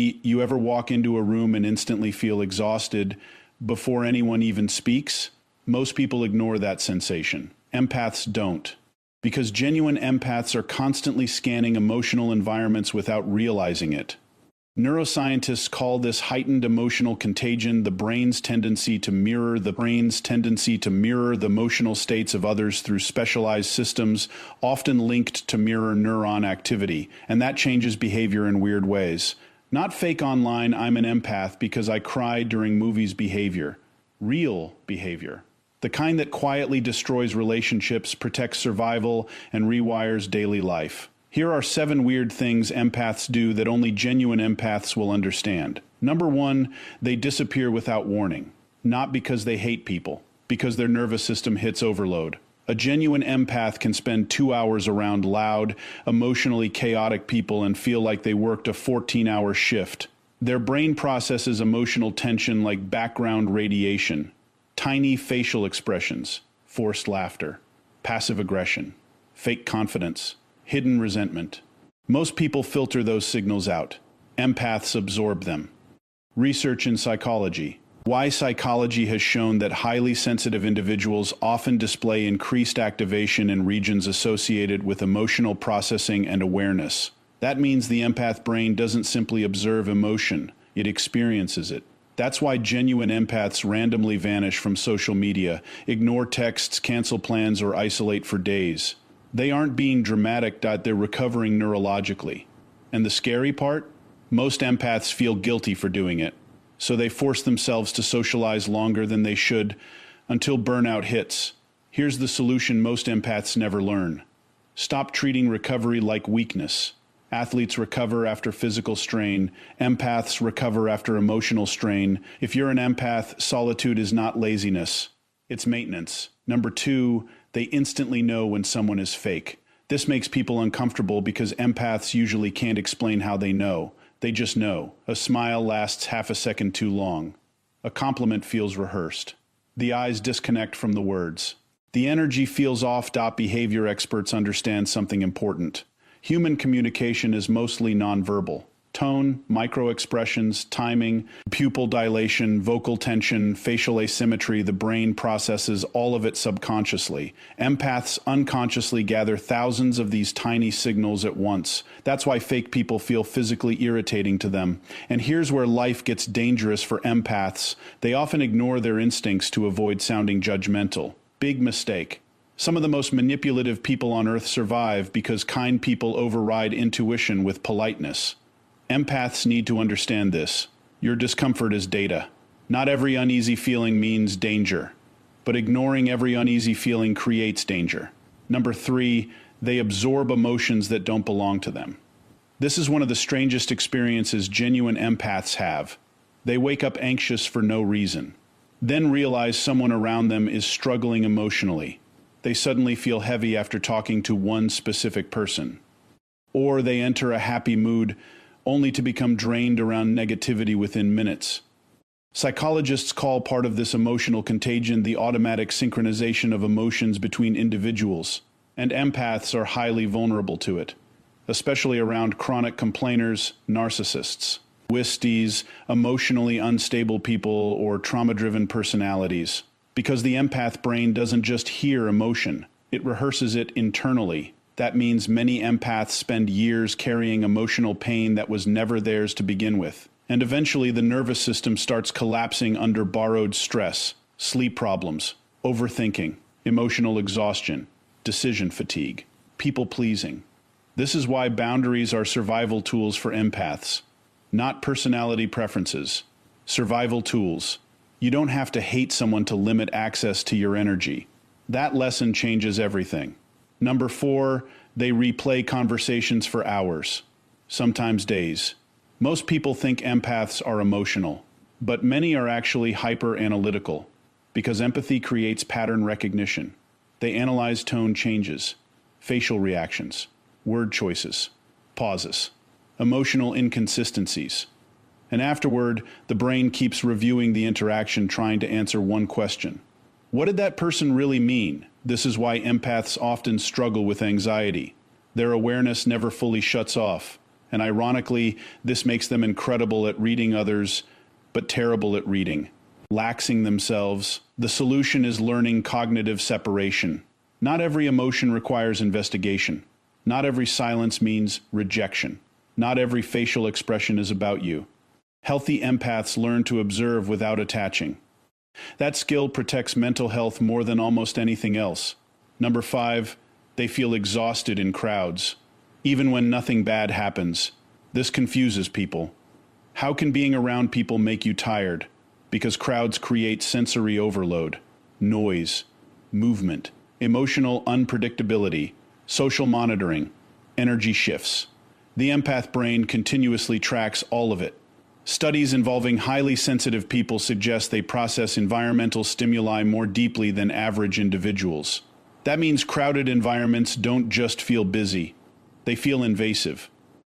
Maybe you ever walk into a room and instantly feel exhausted before anyone even speaks? Most people ignore that sensation. Empaths don't. Because genuine empaths are constantly scanning emotional environments without realizing it. Neuroscientists call this heightened emotional contagion the brain's tendency to mirror the emotional states of others through specialized systems, often linked to mirror neuron activity, and that changes behavior in weird ways. Not fake online, I'm an empath because I cried during movies behavior. Real behavior. The kind that quietly destroys relationships, protects survival, and rewires daily life. Here are 7 weird things empaths do that only genuine empaths will understand. Number 1, they disappear without warning. Not because they hate people, because their nervous system hits overload. A genuine empath can spend 2 hours around loud, emotionally chaotic people and feel like they worked a 14-hour shift. Their brain processes emotional tension like background radiation. Tiny facial expressions, forced laughter, passive aggression, fake confidence, hidden resentment. Most people filter those signals out. Empaths absorb them. Research in psychology. Why psychology has shown that highly sensitive individuals often display increased activation in regions associated with emotional processing and awareness. That means the empath brain doesn't simply observe emotion, it experiences it. That's why genuine empaths randomly vanish from social media, ignore texts, cancel plans, or isolate for days. They aren't being dramatic, they're recovering neurologically. And the scary part? Most empaths feel guilty for doing it. So they force themselves to socialize longer than they should until burnout hits. Here's the solution most empaths never learn. Stop treating recovery like weakness. Athletes recover after physical strain. Empaths recover after emotional strain. If you're an empath, solitude is not laziness. It's maintenance. Number 2, they instantly know when someone is fake. This makes people uncomfortable because empaths usually can't explain how they know. They just know. A smile lasts half a second too long. A compliment feels rehearsed. The eyes disconnect from the words. The energy feels off. Behavior experts understand something important. Human communication is mostly nonverbal. Tone, micro-expressions, timing, pupil dilation, vocal tension, facial asymmetry, the brain processes all of it subconsciously. Empaths unconsciously gather thousands of these tiny signals at once. That's why fake people feel physically irritating to them. And here's where life gets dangerous for empaths. They often ignore their instincts to avoid sounding judgmental. Big mistake. Some of the most manipulative people on Earth survive because kind people override intuition with politeness. Empaths need to understand this. Your discomfort is data. Not every uneasy feeling means danger, but ignoring every uneasy feeling creates danger. Number 3, they absorb emotions that don't belong to them. This is one of the strangest experiences genuine empaths have. They wake up anxious for no reason, then realize someone around them is struggling emotionally. They suddenly feel heavy after talking to one specific person. Or they enter a happy mood only to become drained around negativity within minutes. Psychologists call part of this emotional contagion the automatic synchronization of emotions between individuals, and empaths are highly vulnerable to it, especially around chronic complainers, narcissists, wisties, emotionally unstable people, or trauma-driven personalities. Because the empath brain doesn't just hear emotion, it rehearses it internally. That means many empaths spend years carrying emotional pain that was never theirs to begin with. And eventually the nervous system starts collapsing under borrowed stress, sleep problems, overthinking, emotional exhaustion, decision fatigue, people-pleasing. This is why boundaries are survival tools for empaths, not personality preferences. Survival tools. You don't have to hate someone to limit access to your energy. That lesson changes everything. Number 4, they replay conversations for hours, sometimes days. Most people think empaths are emotional, but many are actually hyper-analytical, because empathy creates pattern recognition. They analyze tone changes, facial reactions, word choices, pauses, emotional inconsistencies. And afterward, the brain keeps reviewing the interaction, trying to answer one question. What did that person really mean? This is why empaths often struggle with anxiety. Their awareness never fully shuts off. And ironically, this makes them incredible at reading others, but terrible at reading. Laxing themselves, the solution is learning cognitive separation. Not every emotion requires investigation. Not every silence means rejection. Not every facial expression is about you. Healthy empaths learn to observe without attaching. That skill protects mental health more than almost anything else. Number 5, they feel exhausted in crowds. Even when nothing bad happens, this confuses people. How can being around people make you tired? Because crowds create sensory overload, noise, movement, emotional unpredictability, social monitoring, energy shifts. The empath brain continuously tracks all of it. Studies involving highly sensitive people suggest they process environmental stimuli more deeply than average individuals. That means crowded environments don't just feel busy, they feel invasive.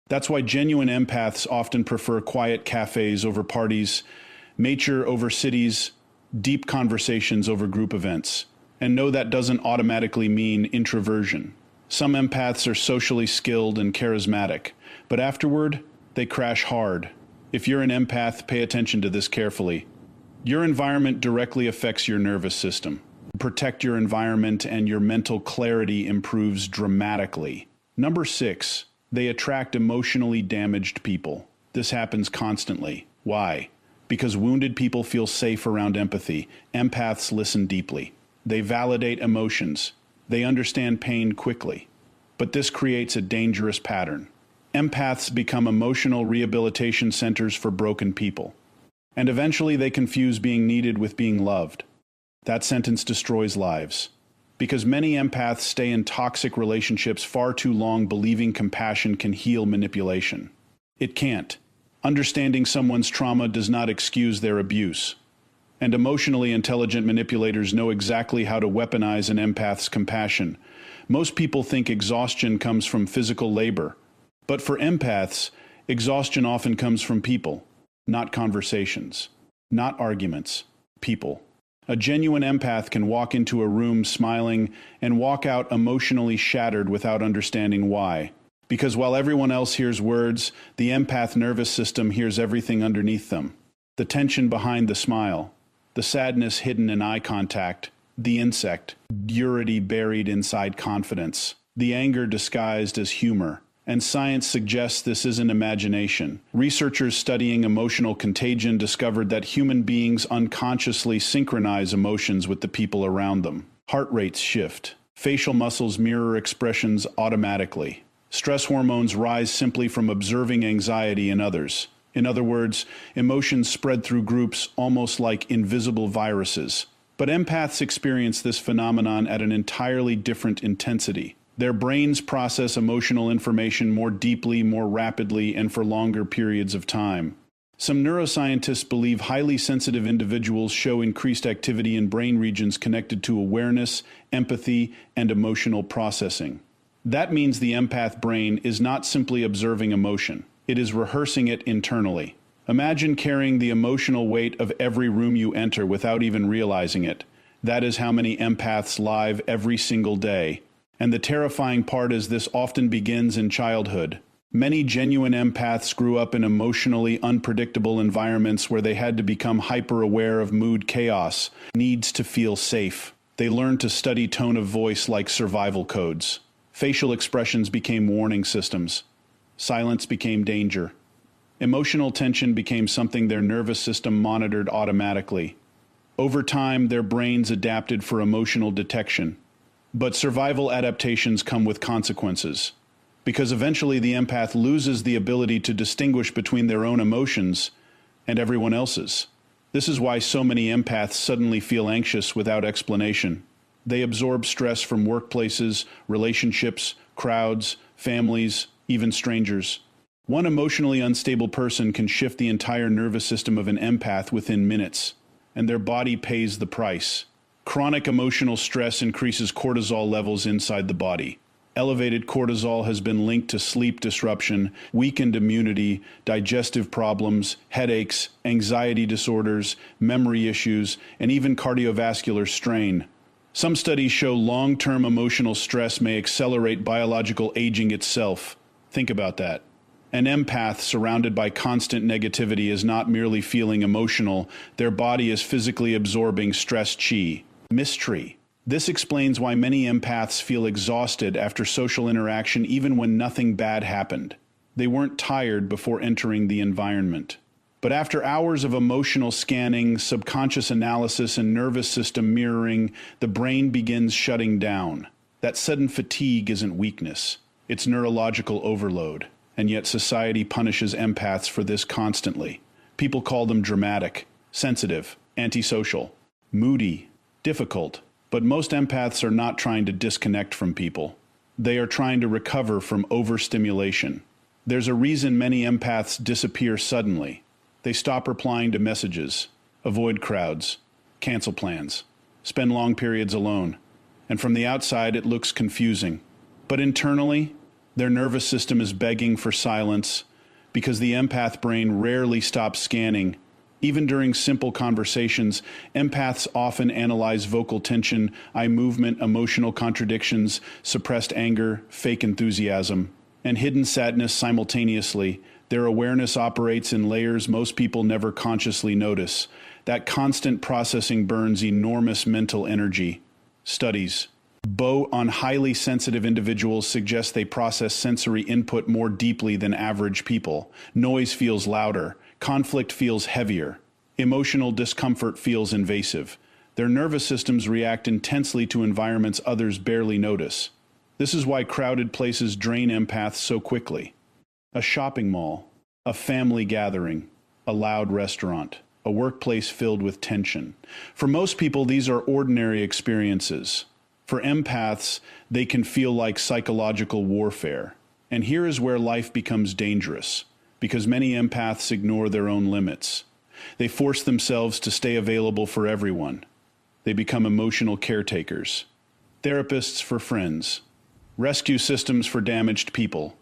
That's why genuine empaths often prefer quiet cafes over parties, nature over cities, deep conversations over group events. And no, that doesn't automatically mean introversion. Some empaths are socially skilled and charismatic, but afterward, they crash hard. If you're an empath, pay attention to this carefully. Your environment directly affects your nervous system. Protect your environment and your mental clarity improves dramatically. Number 6, they attract emotionally damaged people. This happens constantly. Why? Because wounded people feel safe around empathy. Empaths listen deeply. They validate emotions. They understand pain quickly. But this creates a dangerous pattern. Empaths become emotional rehabilitation centers for broken people. And eventually they confuse being needed with being loved. That sentence destroys lives. Because many empaths stay in toxic relationships far too long believing compassion can heal manipulation. It can't. Understanding someone's trauma does not excuse their abuse. And emotionally intelligent manipulators know exactly how to weaponize an empath's compassion. Most people think exhaustion comes from physical labor. But for empaths, exhaustion often comes from people, not conversations, not arguments, people. A genuine empath can walk into a room smiling and walk out emotionally shattered without understanding why. Because while everyone else hears words, the empath nervous system hears everything underneath them. The tension behind the smile, the sadness hidden in eye contact, the insecurity buried inside confidence, the anger disguised as humor. And science suggests this isn't imagination. Researchers studying emotional contagion discovered that human beings unconsciously synchronize emotions with the people around them. Heart rates shift. Facial muscles mirror expressions automatically. Stress hormones rise simply from observing anxiety in others. In other words, emotions spread through groups almost like invisible viruses. But empaths experience this phenomenon at an entirely different intensity. Their brains process emotional information more deeply, more rapidly, and for longer periods of time. Some neuroscientists believe highly sensitive individuals show increased activity in brain regions connected to awareness, empathy, and emotional processing. That means the empath brain is not simply observing emotion. It is rehearsing it internally. Imagine carrying the emotional weight of every room you enter without even realizing it. That is how many empaths live every single day. And the terrifying part is this often begins in childhood. Many genuine empaths grew up in emotionally unpredictable environments where they had to become hyper-aware of mood chaos, needs to feel safe. They learned to study tone of voice like survival codes. Facial expressions became warning systems. Silence became danger. Emotional tension became something their nervous system monitored automatically. Over time, their brains adapted for emotional detection. But survival adaptations come with consequences, because eventually the empath loses the ability to distinguish between their own emotions and everyone else's. This is why so many empaths suddenly feel anxious without explanation. They absorb stress from workplaces, relationships, crowds, families, even strangers. One emotionally unstable person can shift the entire nervous system of an empath within minutes, and their body pays the price. Chronic emotional stress increases cortisol levels inside the body. Elevated cortisol has been linked to sleep disruption, weakened immunity, digestive problems, headaches, anxiety disorders, memory issues, and even cardiovascular strain. Some studies show long-term emotional stress may accelerate biological aging itself. Think about that. An empath surrounded by constant negativity is not merely feeling emotional, their body is physically absorbing stress chi. Mystery. This explains why many empaths feel exhausted after social interaction even when nothing bad happened. They weren't tired before entering the environment. But after hours of emotional scanning, subconscious analysis, and nervous system mirroring, the brain begins shutting down. That sudden fatigue isn't weakness. It's neurological overload. And yet society punishes empaths for this constantly. People call them dramatic, sensitive, antisocial, moody, difficult. But most empaths are not trying to disconnect from people. They are trying to recover from overstimulation. There's a reason many empaths disappear suddenly. They stop replying to messages, avoid crowds, cancel plans, spend long periods alone. And from the outside, it looks confusing. But internally, their nervous system is begging for silence because the empath brain rarely stops scanning. Even during simple conversations, empaths often analyze vocal tension, eye movement, emotional contradictions, suppressed anger, fake enthusiasm, and hidden sadness simultaneously. Their awareness operates in layers most people never consciously notice. That constant processing burns enormous mental energy. Studies on highly sensitive individuals suggest they process sensory input more deeply than average people. Noise feels louder. Conflict feels heavier. Emotional discomfort feels invasive. Their nervous systems react intensely to environments others barely notice. This is why crowded places drain empaths so quickly. A shopping mall, a family gathering, a loud restaurant, a workplace filled with tension. For most people, these are ordinary experiences. For empaths, they can feel like psychological warfare. And here is where life becomes dangerous, because many empaths ignore their own limits. They force themselves to stay available for everyone. They become emotional caretakers, therapists for friends, rescue systems for damaged people.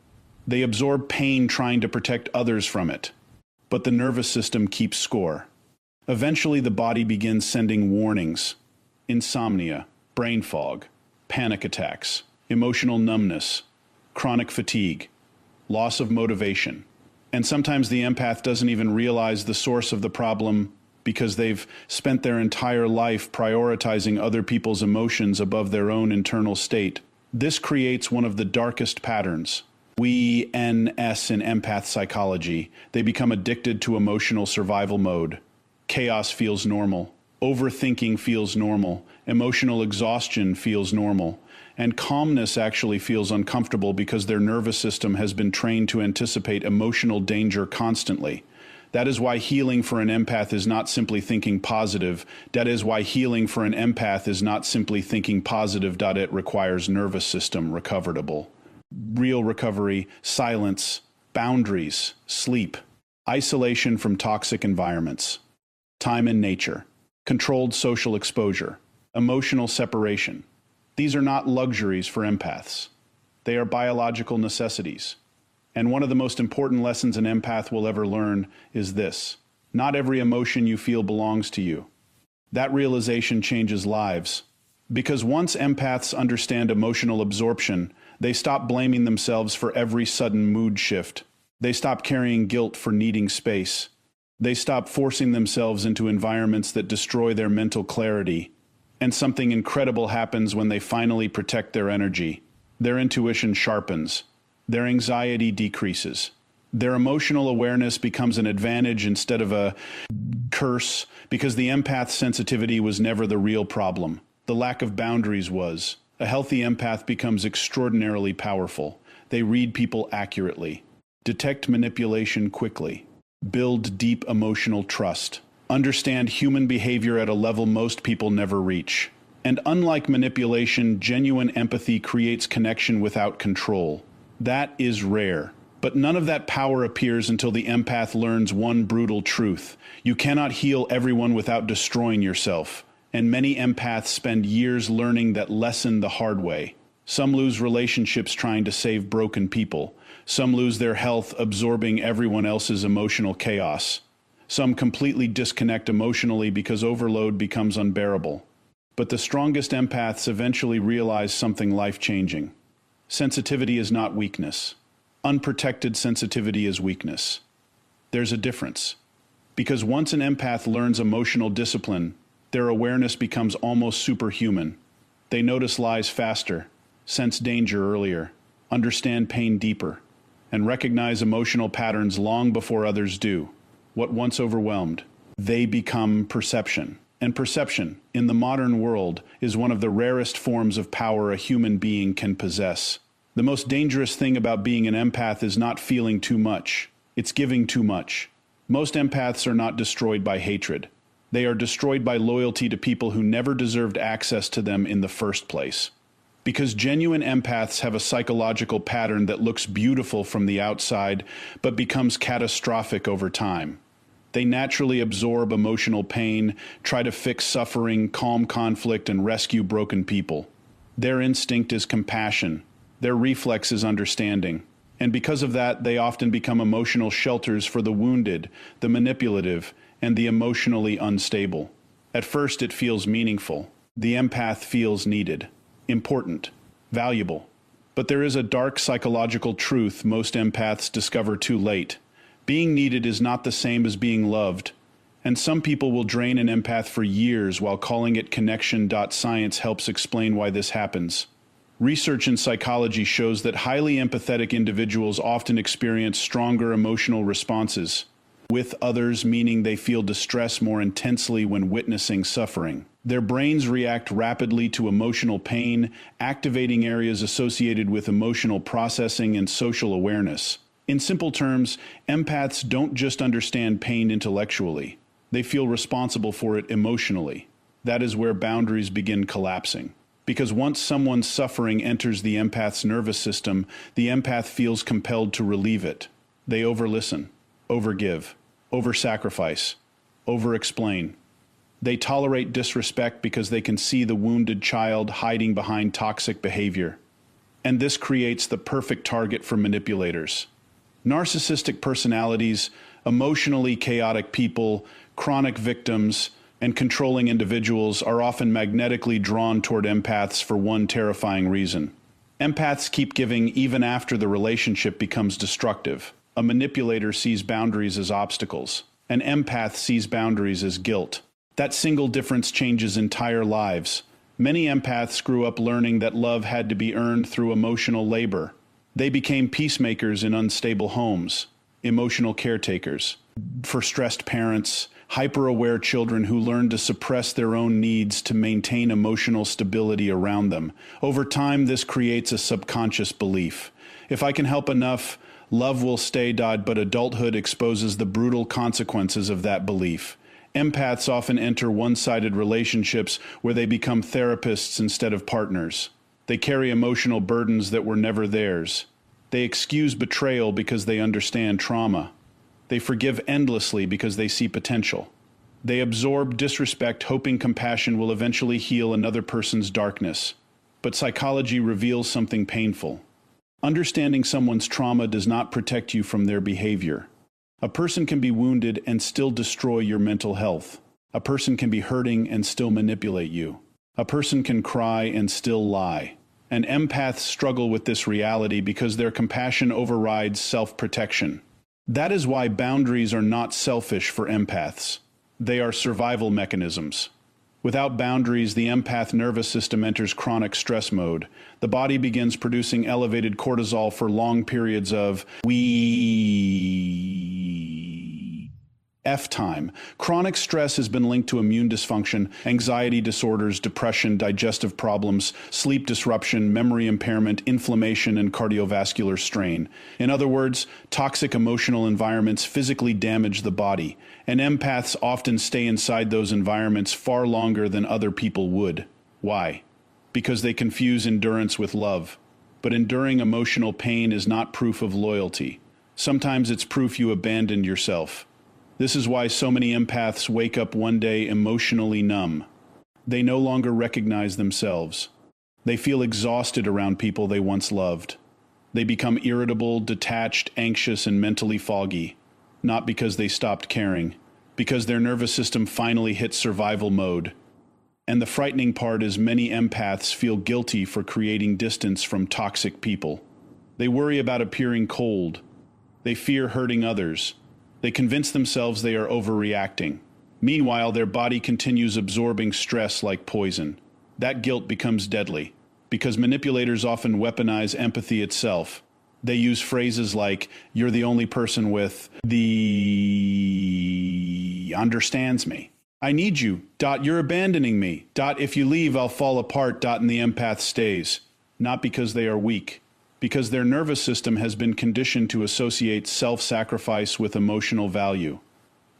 They absorb pain trying to protect others from it. But the nervous system keeps score. Eventually, the body begins sending warnings. Insomnia, brain fog, panic attacks, emotional numbness, chronic fatigue, loss of motivation. And sometimes the empath doesn't even realize the source of the problem because they've spent their entire life prioritizing other people's emotions above their own internal state. This creates one of the darkest patterns. We NS in empath psychology. They become addicted to emotional survival mode. Chaos feels normal. Overthinking feels normal. Emotional exhaustion feels normal. And calmness actually feels uncomfortable because their nervous system has been trained to anticipate emotional danger constantly. That is why healing for an empath is not simply thinking positive. That is why healing for an empath is not simply thinking positive. It requires nervous system recoverable. Real recovery, silence, boundaries, sleep, isolation from toxic environments, time in nature, controlled social exposure, emotional separation. These are not luxuries for empaths. They are biological necessities. And one of the most important lessons an empath will ever learn is this: not every emotion you feel belongs to you. That realization changes lives. Because once empaths understand emotional absorption, they stop blaming themselves for every sudden mood shift. They stop carrying guilt for needing space. They stop forcing themselves into environments that destroy their mental clarity. And something incredible happens when they finally protect their energy. Their intuition sharpens. Their anxiety decreases. Their emotional awareness becomes an advantage instead of a curse, because the empath's sensitivity was never the real problem. The lack of boundaries was. A healthy empath becomes extraordinarily powerful. They read people accurately, detect manipulation quickly, build deep emotional trust, understand human behavior at a level most people never reach. And unlike manipulation, genuine empathy creates connection without control. That is rare. But none of that power appears until the empath learns one brutal truth. You cannot heal everyone without destroying yourself. And many empaths spend years learning that lesson the hard way. Some lose relationships trying to save broken people. Some lose their health absorbing everyone else's emotional chaos. Some completely disconnect emotionally because overload becomes unbearable. But the strongest empaths eventually realize something life-changing. Sensitivity is not weakness. Unprotected sensitivity is weakness. There's a difference. Because once an empath learns emotional discipline, their awareness becomes almost superhuman. They notice lies faster, sense danger earlier, understand pain deeper, and recognize emotional patterns long before others do. What once overwhelmed, they become perception. And perception, in the modern world, is one of the rarest forms of power a human being can possess. The most dangerous thing about being an empath is not feeling too much. It's giving too much. Most empaths are not destroyed by hatred. They are destroyed by loyalty to people who never deserved access to them in the first place. Because genuine empaths have a psychological pattern that looks beautiful from the outside, but becomes catastrophic over time. They naturally absorb emotional pain, try to fix suffering, calm conflict, and rescue broken people. Their instinct is compassion. Their reflex is understanding. And because of that, they often become emotional shelters for the wounded, the manipulative, and the emotionally unstable. At first, it feels meaningful. The empath feels needed, important, valuable. But there is a dark psychological truth most empaths discover too late. Being needed is not the same as being loved, and some people will drain an empath for years while calling it connection. Science helps explain why this happens. Research in psychology shows that highly empathetic individuals often experience stronger emotional responses with others, meaning they feel distress more intensely when witnessing suffering. Their brains react rapidly to emotional pain, activating areas associated with emotional processing and social awareness. In simple terms, empaths don't just understand pain intellectually. They feel responsible for it emotionally. That is where boundaries begin collapsing. Because once someone's suffering enters the empath's nervous system, the empath feels compelled to relieve it. They overlisten, overgive, oversacrifice, overexplain. They tolerate disrespect because they can see the wounded child hiding behind toxic behavior. And this creates the perfect target for manipulators. Narcissistic personalities, emotionally chaotic people, chronic victims, and controlling individuals are often magnetically drawn toward empaths for one terrifying reason. Empaths keep giving even after the relationship becomes destructive. A manipulator sees boundaries as obstacles. An empath sees boundaries as guilt. That single difference changes entire lives. Many empaths grew up learning that love had to be earned through emotional labor. They became peacemakers in unstable homes, emotional caretakers for stressed parents, hyper-aware children who learn to suppress their own needs to maintain emotional stability around them. Over time, this creates a subconscious belief. If I can help enough, love will stay. But adulthood exposes the brutal consequences of that belief. Empaths often enter one-sided relationships where they become therapists instead of partners. They carry emotional burdens that were never theirs. They excuse betrayal because they understand trauma. They forgive endlessly because they see potential. They absorb disrespect, hoping compassion will eventually heal another person's darkness. But psychology reveals something painful. Understanding someone's trauma does not protect you from their behavior. A person can be wounded and still destroy your mental health. A person can be hurting and still manipulate you. A person can cry and still lie. And empaths struggle with this reality because their compassion overrides self-protection. That is why boundaries are not selfish for empaths. They are survival mechanisms. Without boundaries, the empath nervous system enters chronic stress mode. The body begins producing elevated cortisol for long periods of time. Chronic stress has been linked to immune dysfunction, anxiety disorders, depression, digestive problems, sleep disruption, memory impairment, inflammation, and cardiovascular strain. In other words, toxic emotional environments physically damage the body, and empaths often stay inside those environments far longer than other people would. Why? Because they confuse endurance with love. But enduring emotional pain is not proof of loyalty. Sometimes it's proof you abandoned yourself. This is why so many empaths wake up one day emotionally numb. They no longer recognize themselves. They feel exhausted around people they once loved. They become irritable, detached, anxious, and mentally foggy. Not because they stopped caring, because their nervous system finally hit survival mode. And the frightening part is many empaths feel guilty for creating distance from toxic people. They worry about appearing cold. They fear hurting others. They convince themselves they are overreacting. Meanwhile, their body continues absorbing stress like poison. That guilt becomes deadly, because manipulators often weaponize empathy itself. They use phrases like, "You're the only person with the understands me. I need you. You're abandoning me. If you leave, I'll fall apart. And the empath stays." Not because they are weak, because their nervous system has been conditioned to associate self-sacrifice with emotional value.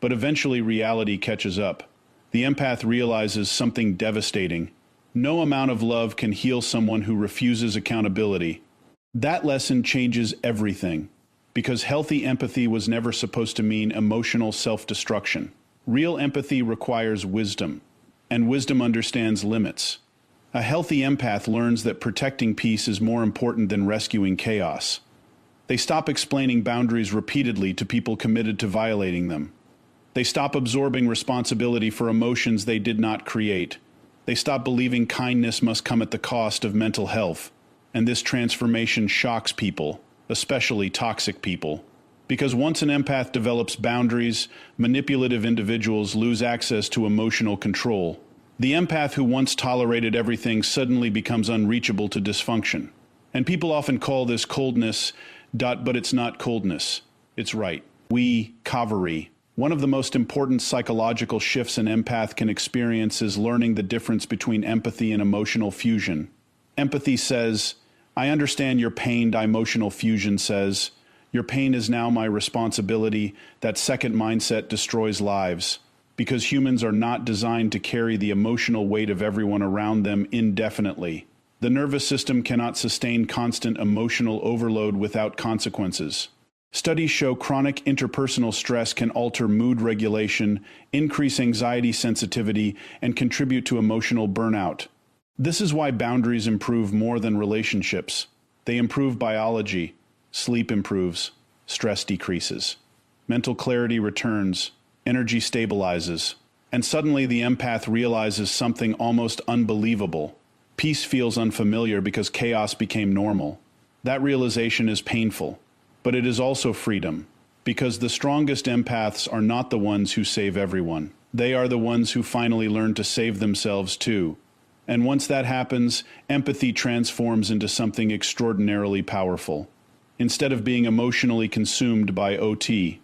But eventually reality catches up. The empath realizes something devastating. No amount of love can heal someone who refuses accountability. That lesson changes everything, because healthy empathy was never supposed to mean emotional self-destruction. Real empathy requires wisdom, and wisdom understands limits. A healthy empath learns that protecting peace is more important than rescuing chaos. They stop explaining boundaries repeatedly to people committed to violating them. They stop absorbing responsibility for emotions they did not create. They stop believing kindness must come at the cost of mental health. And this transformation shocks people, especially toxic people. Because once an empath develops boundaries, manipulative individuals lose access to emotional control. The empath who once tolerated everything suddenly becomes unreachable to dysfunction. And people often call this coldness, but it's not coldness. It's right. Cavalry. One of the most important psychological shifts an empath can experience is learning the difference between empathy and emotional fusion. Empathy says, "I understand your pain." Emotional fusion says, "Your pain is now my responsibility." That second mindset destroys lives, because humans are not designed to carry the emotional weight of everyone around them indefinitely. The nervous system cannot sustain constant emotional overload without consequences. Studies show chronic interpersonal stress can alter mood regulation, increase anxiety sensitivity, and contribute to emotional burnout. This is why boundaries improve more than relationships. They improve biology. Sleep improves. Stress decreases. Mental clarity returns. Energy stabilizes. And suddenly the empath realizes something almost unbelievable. Peace feels unfamiliar because chaos became normal. That realization is painful. But it is also freedom. Because the strongest empaths are not the ones who save everyone. They are the ones who finally learn to save themselves too. And once that happens, empathy transforms into something extraordinarily powerful. Instead of being emotionally consumed by the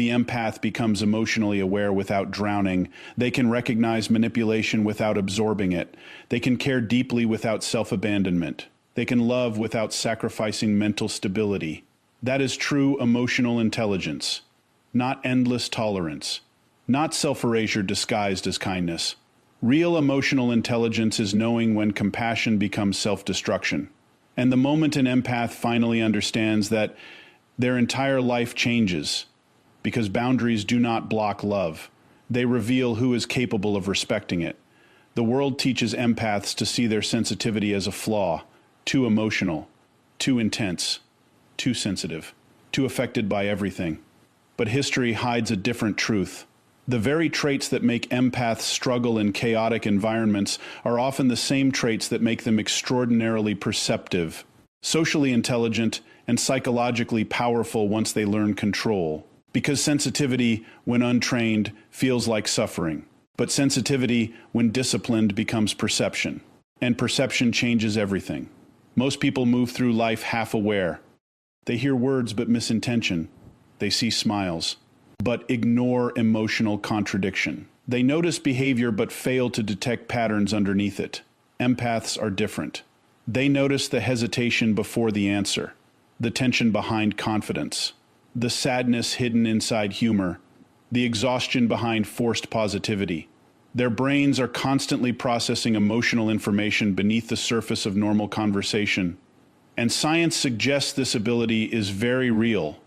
empath becomes emotionally aware without drowning. They can recognize manipulation without absorbing it. They can care deeply without self-abandonment. They can love without sacrificing mental stability. That is true emotional intelligence, not endless tolerance, not self-erasure disguised as kindness. Real emotional intelligence is knowing when compassion becomes self-destruction. And the moment an empath finally understands that, their entire life changes, because boundaries do not block love. They reveal who is capable of respecting it. The world teaches empaths to see their sensitivity as a flaw, too emotional, too intense, too sensitive, too affected by everything. But history hides a different truth. The very traits that make empaths struggle in chaotic environments are often the same traits that make them extraordinarily perceptive, socially intelligent, and psychologically powerful once they learn control. Because sensitivity, when untrained, feels like suffering. But sensitivity, when disciplined, becomes perception. And perception changes everything. Most people move through life half-aware. They hear words but miss intention. They see smiles, but ignore emotional contradiction. They notice behavior but fail to detect patterns underneath it. Empaths are different. They notice the hesitation before the answer, the tension behind confidence, the sadness hidden inside humor, the exhaustion behind forced positivity. Their brains are constantly processing emotional information beneath the surface of normal conversation. And science suggests this ability is very real.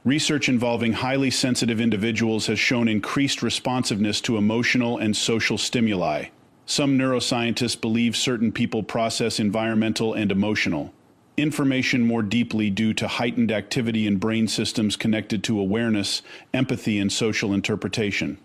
Research involving highly sensitive individuals has shown increased responsiveness to emotional and social stimuli. Some neuroscientists believe certain people process environmental and emotional information more deeply due to heightened activity in brain systems connected to awareness, empathy, and social interpretation.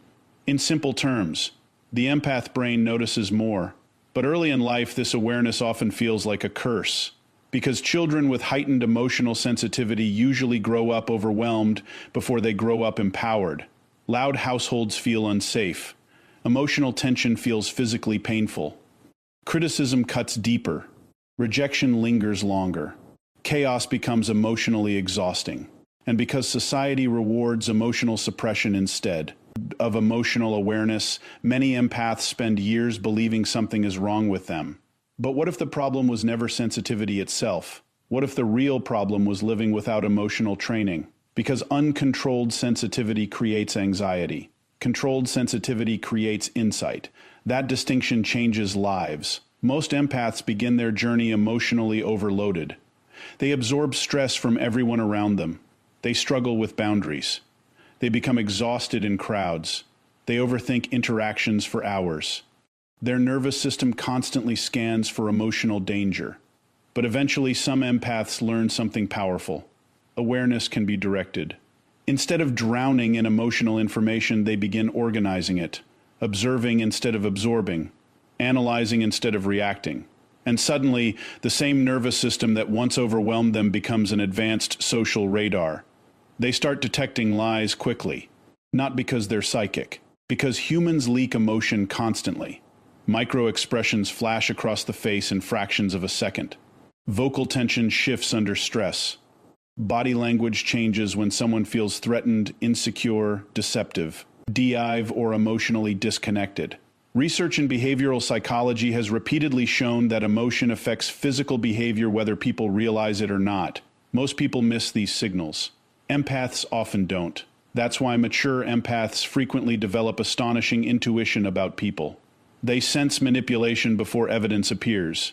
In simple terms, the empath brain notices more, but early in life this awareness often feels like a curse. Because children with heightened emotional sensitivity usually grow up overwhelmed before they grow up empowered. Loud households feel unsafe. Emotional tension feels physically painful. Criticism cuts deeper. Rejection lingers longer. Chaos becomes emotionally exhausting. And because society rewards emotional suppression instead of emotional awareness, many empaths spend years believing something is wrong with them. But what if the problem was never sensitivity itself? What if the real problem was living without emotional training? Because uncontrolled sensitivity creates anxiety. Controlled sensitivity creates insight. That distinction changes lives. Most empaths begin their journey emotionally overloaded. They absorb stress from everyone around them. They struggle with boundaries. They become exhausted in crowds. They overthink interactions for hours. Their nervous system constantly scans for emotional danger. But eventually, some empaths learn something powerful. Awareness can be directed. Instead of drowning in emotional information, they begin organizing it, observing instead of absorbing, analyzing instead of reacting. And suddenly, the same nervous system that once overwhelmed them becomes an advanced social radar. They start detecting lies quickly, not because they're psychic, because humans leak emotion constantly. Micro-expressions flash across the face in fractions of a second. Vocal tension shifts under stress. Body language changes when someone feels threatened, insecure, deceptive, DIV, or emotionally disconnected. Research in behavioral psychology has repeatedly shown that emotion affects physical behavior whether people realize it or not. Most people miss these signals. Empaths often don't. That's why mature empaths frequently develop astonishing intuition about people. They sense manipulation before evidence appears.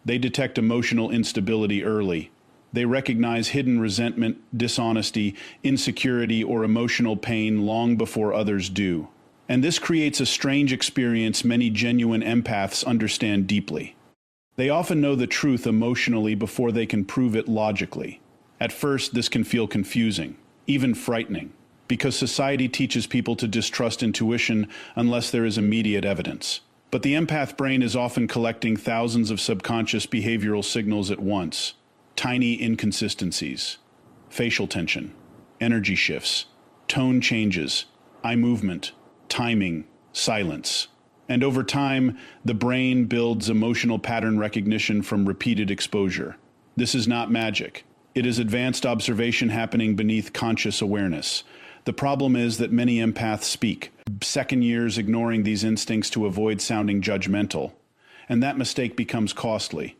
They detect emotional instability early. They recognize hidden resentment, dishonesty, insecurity, or emotional pain long before others do. And this creates a strange experience many genuine empaths understand deeply. They often know the truth emotionally before they can prove it logically. At first, this can feel confusing, even frightening, because society teaches people to distrust intuition unless there is immediate evidence. But the empath brain is often collecting thousands of subconscious behavioral signals at once. Tiny inconsistencies, facial tension, energy shifts, tone changes, eye movement, timing, silence. And over time, the brain builds emotional pattern recognition from repeated exposure. This is not magic. It is advanced observation happening beneath conscious awareness. The problem is that many empaths speak second years ignoring these instincts to avoid sounding judgmental. And that mistake becomes costly.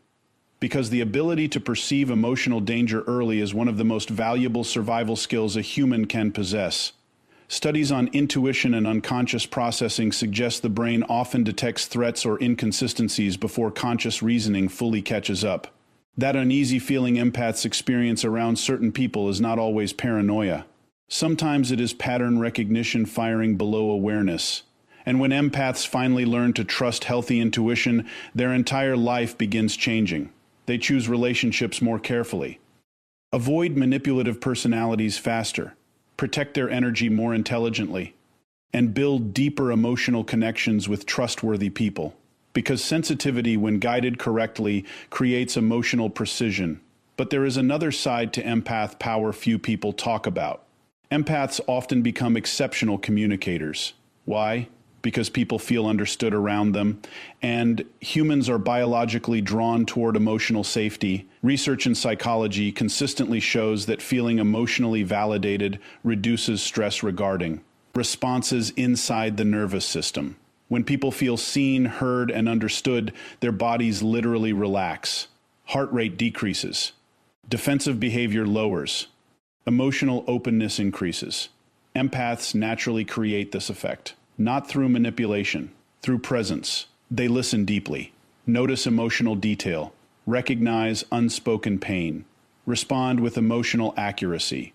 Because the ability to perceive emotional danger early is one of the most valuable survival skills a human can possess. Studies on intuition and unconscious processing suggest the brain often detects threats or inconsistencies before conscious reasoning fully catches up. That uneasy feeling empaths experience around certain people is not always paranoia. Sometimes it is pattern recognition firing below awareness. And when empaths finally learn to trust healthy intuition, their entire life begins changing. They choose relationships more carefully. Avoid manipulative personalities faster. Protect their energy more intelligently, and build deeper emotional connections with trustworthy people. Because sensitivity, when guided correctly, creates emotional precision. But there is another side to empath power few people talk about. Empaths often become exceptional communicators. Why? Because people feel understood around them, and humans are biologically drawn toward emotional safety. Research in psychology consistently shows that feeling emotionally validated reduces stress regarding responses inside the nervous system. When people feel seen, heard, and understood, their bodies literally relax. Heart rate decreases. Defensive behavior lowers. Emotional openness increases. Empaths naturally create this effect. Not through manipulation, through presence. They listen deeply, notice emotional detail, recognize unspoken pain, respond with emotional accuracy.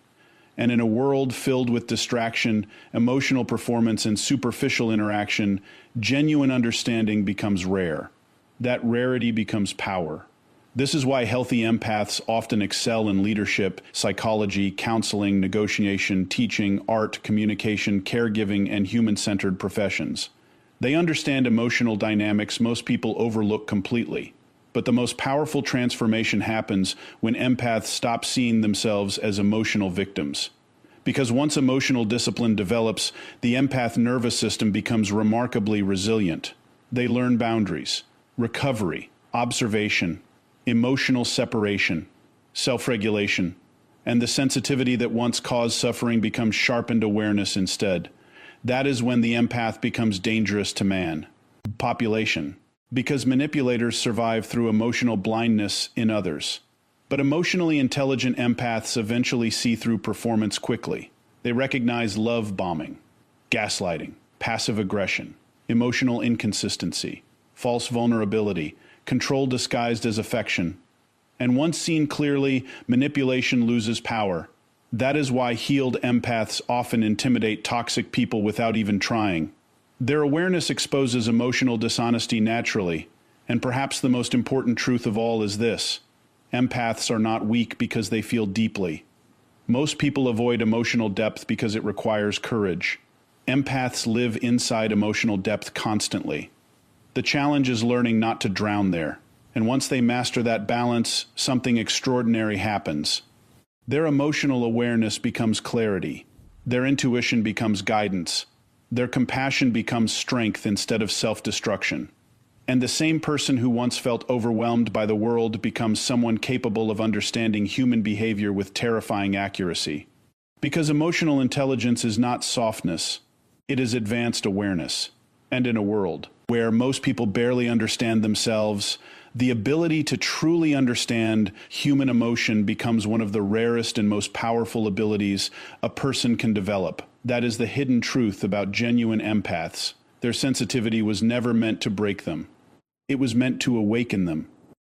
And in a world filled with distraction, emotional performance, and superficial interaction, genuine understanding becomes rare. That rarity becomes power. This is why healthy empaths often excel in leadership, psychology, counseling, negotiation, teaching, art, communication, caregiving, and human-centered professions. They understand emotional dynamics most people overlook completely. But the most powerful transformation happens when empaths stop seeing themselves as emotional victims. Because once emotional discipline develops, the empath nervous system becomes remarkably resilient. They learn boundaries, recovery, observation, emotional separation, self-regulation, and the sensitivity that once caused suffering becomes sharpened awareness instead. That is when the empath becomes dangerous to man. Population. Because manipulators survive through emotional blindness in others. But emotionally intelligent empaths eventually see through performance quickly. They recognize love bombing, gaslighting, passive aggression, emotional inconsistency, false vulnerability, control disguised as affection. And once seen clearly, manipulation loses power. That is why healed empaths often intimidate toxic people without even trying. Their awareness exposes emotional dishonesty naturally, and perhaps the most important truth of all is this: empaths are not weak because they feel deeply. Most people avoid emotional depth because it requires courage. Empaths live inside emotional depth constantly. The challenge is learning not to drown there, and once they master that balance, something extraordinary happens. Their emotional awareness becomes clarity. Their intuition becomes guidance. Their compassion becomes strength instead of self-destruction. And the same person who once felt overwhelmed by the world becomes someone capable of understanding human behavior with terrifying accuracy. Because emotional intelligence is not softness, it is advanced awareness. And in a world where most people barely understand themselves, the ability to truly understand human emotion becomes one of the rarest and most powerful abilities a person can develop. That is the hidden truth about genuine empaths. Their sensitivity was never meant to break them. It was meant to awaken them.